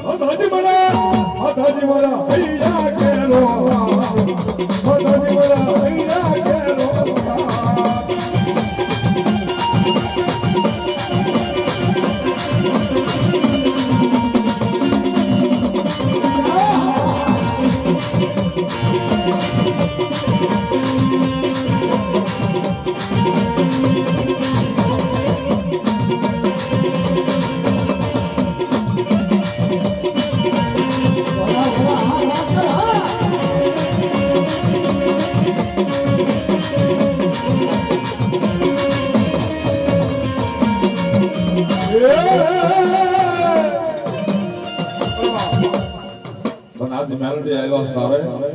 માતાજી મારા હૈયા કેરો માતાજી મારા હૈયા કેરો મેલોડી આવ્યા સારે અને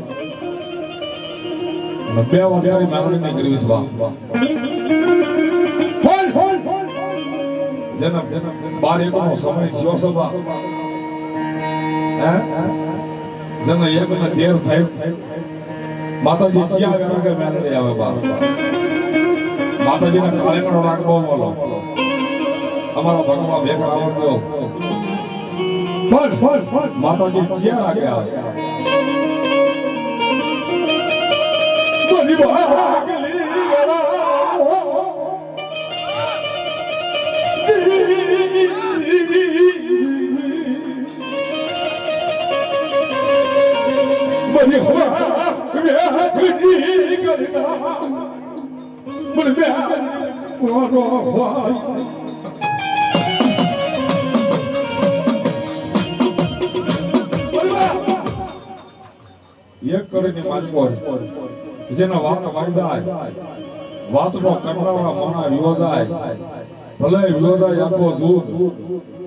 2 વાગ્યાની મેલોડી ની કરવી છે જેના 12 નો સમય થયો સભા જેના 1 ને 13 થાય માતાજી ક્યાં વેરા કે મેલોડી આવે બા માતાજીના કાળેકડો રાખવો બોલો અમારા ભગવાન ભેખ આવડતો પણ માતાજી ક્યાં લાગે આવે બની ભાગલી ગળા બની ભાગલી ગળા બની ભાગલી એક કરીને માનવો જેનો વાત વાઈ જાય વાતનો કરનારા મના વિરોધાય ભલે વિરોધાય આખો જૂથ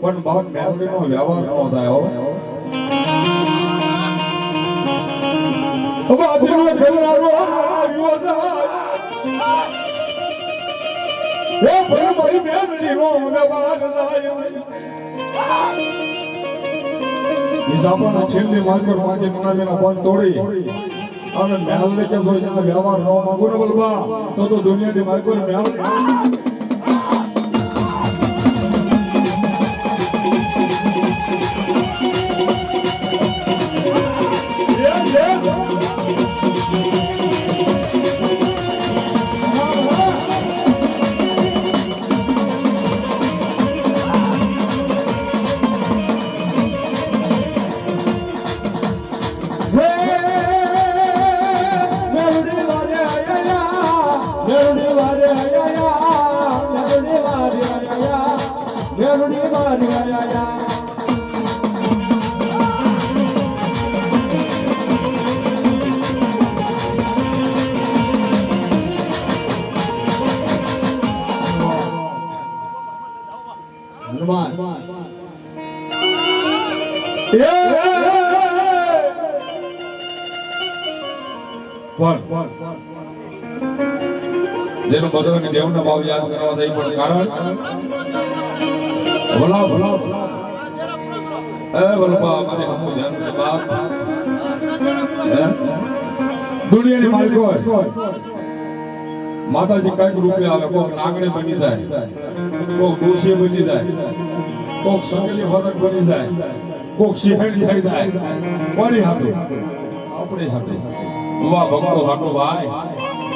પણ બાપ મેલડીનો વ્યવહાર ન થાય હો વાતનો કરનારો મના વિરોધાય એ ભલે મારી મેલડીનો વ્યવહાર થાય હિસાબના છેલ્લી માર્કર પાંચે મનામીના બંધ તોડી અને મેલને કે જો અહીંયા વ્યવહાર ન માંગુ ને બલબા તો દુનિયાની માર્કર મેલ જેનો બદલની દેવના ભાવ યાદ કરવા થઈ પણ કારણ ભલા ભલા વલપા મારી હમુ ધ્યાન દે બાપ દુનિયાની માલિકો માતાજી કઈક રૂપે આવે કોક નાગણી બની જાય કોક ડોસી બની જાય કોક સંગલી વદક બની જાય કોક સિંહણી થઈ જાય કોની હાટુ આપણે હાટુ વાહ ભક્તો હાટુ ભાઈ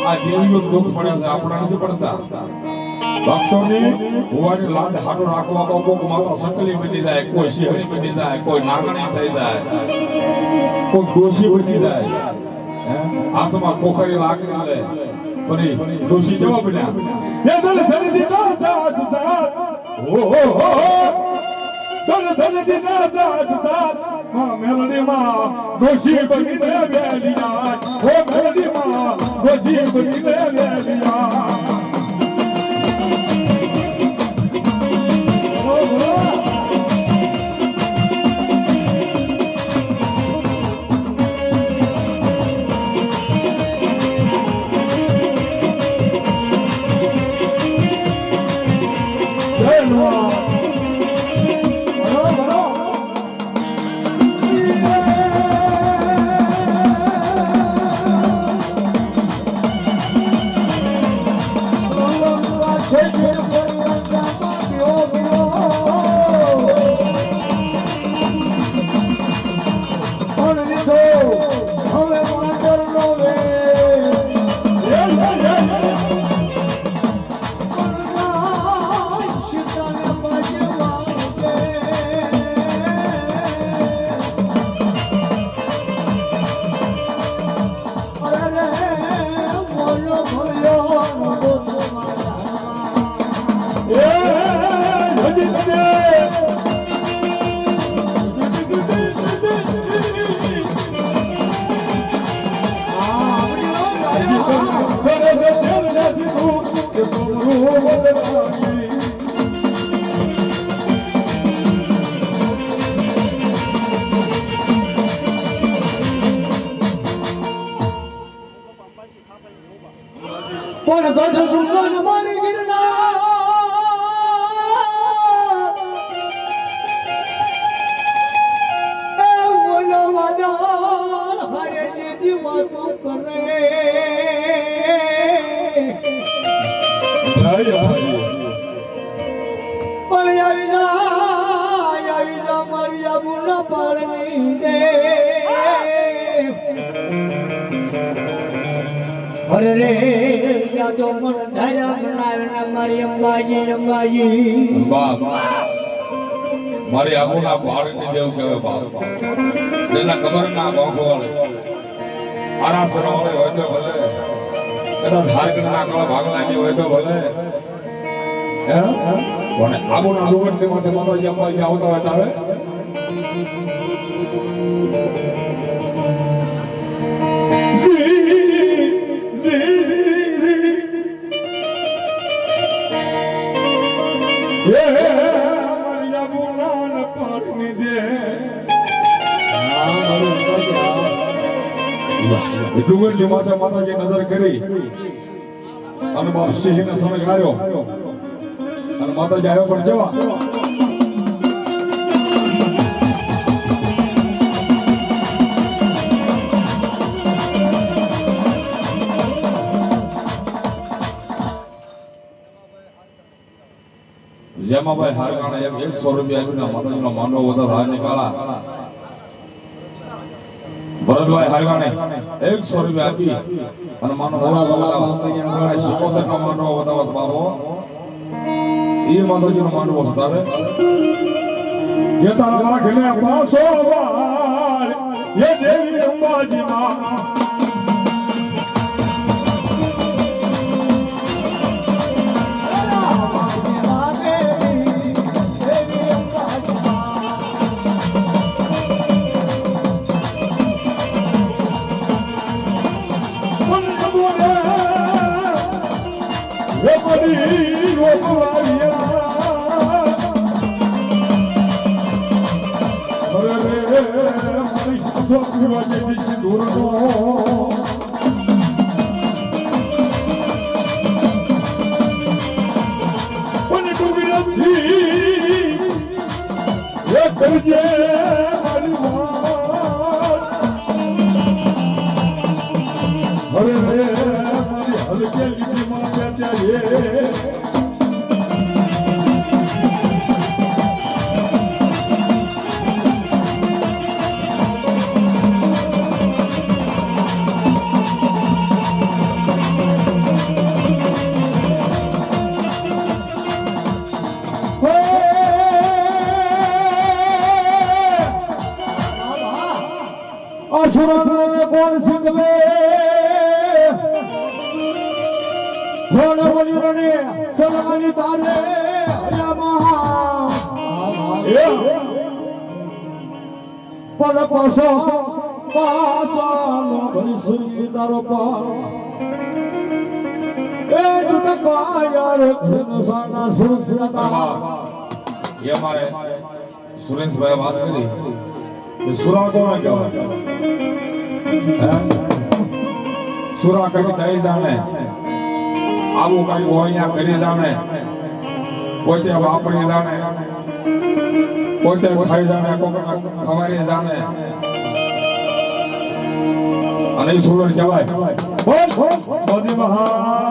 આ દેવીઓ દુઃખ પડે છે આપણા નથી પડતા ભક્તોની ભુવાની લાદ હાટો રાખવા કોક માતા સંકલી બની જાય કોઈ સિંહણી બની જાય કોઈ નાગણી થઈ જાય કોઈ ડોસી બની જાય હાથમાં ખોખરી લાકડી લે પરી ડોસી જવા બન્યા એ દલ સનદી જાત જાત ઓ દલ સનદી જાત જાત માં મેલડી માં ડોસી બની ને બેલિયા ઓ મેલડી માં ડોસી બની ને બેલિયા પણ ગઢ સુરન મારી ગિરનાર એ બોલો વાદળ હરે જે દીવાતો કરે પણ આવી જા મારી આબુના પાળની દે અરે રે યા તો મન ધારા બનાવીને મારી અંબાજી બાપ મારી આબુના પાળની દેવ કહેવાય બાપ જેના ખબર ના ભાગો આરા સરોવર હોય તો ભલે કદાચ ઝારખંડના કળા ભાગલાની હોય તો ભલે હે પણ આબુના ડુંગરની માથે માતાજી અંબાજી આવતા હોય તારે ડુંગરની માથે માતાજી નજર કરી અને બાપ સિંહને શણગાર્યો અને માતાજી આવ્યો પણ જવા જેમાભાઈ હારગાણે 100 રૂપિયા આપીને માતાજીનો માંડવો બધા હાર નીકાળા ભરતભાઈ હારગાણે 100 રૂપિયા આપી અને માનો સિકોતર નો માંડવો બતાવસ બાબો એ માતાજીનો માંડવો સતારે એ તારા રાખને પાસો વાર એ દેવી અંબાજી માં અસુરને કોણ શીખવે કોણ બોલ્યોને સલમાની તારે પણ પાછો પાછાનો ભરી સુરી તારો પાર એ જુટ કાયા રક્ષણ સાના સુરતા એ અમારે સુરેશભાઈ વાત કરી કે સુરા કોણ કહેવાય સુરા કઈ દઈ જાણે આવું કઈ હોય કરી જાણે પોતે વાપરી જાણે પોતે ખાઈ જાણે કોકના ખવારી જાણે અને સુર કહેવાય બોલ બોધી મહા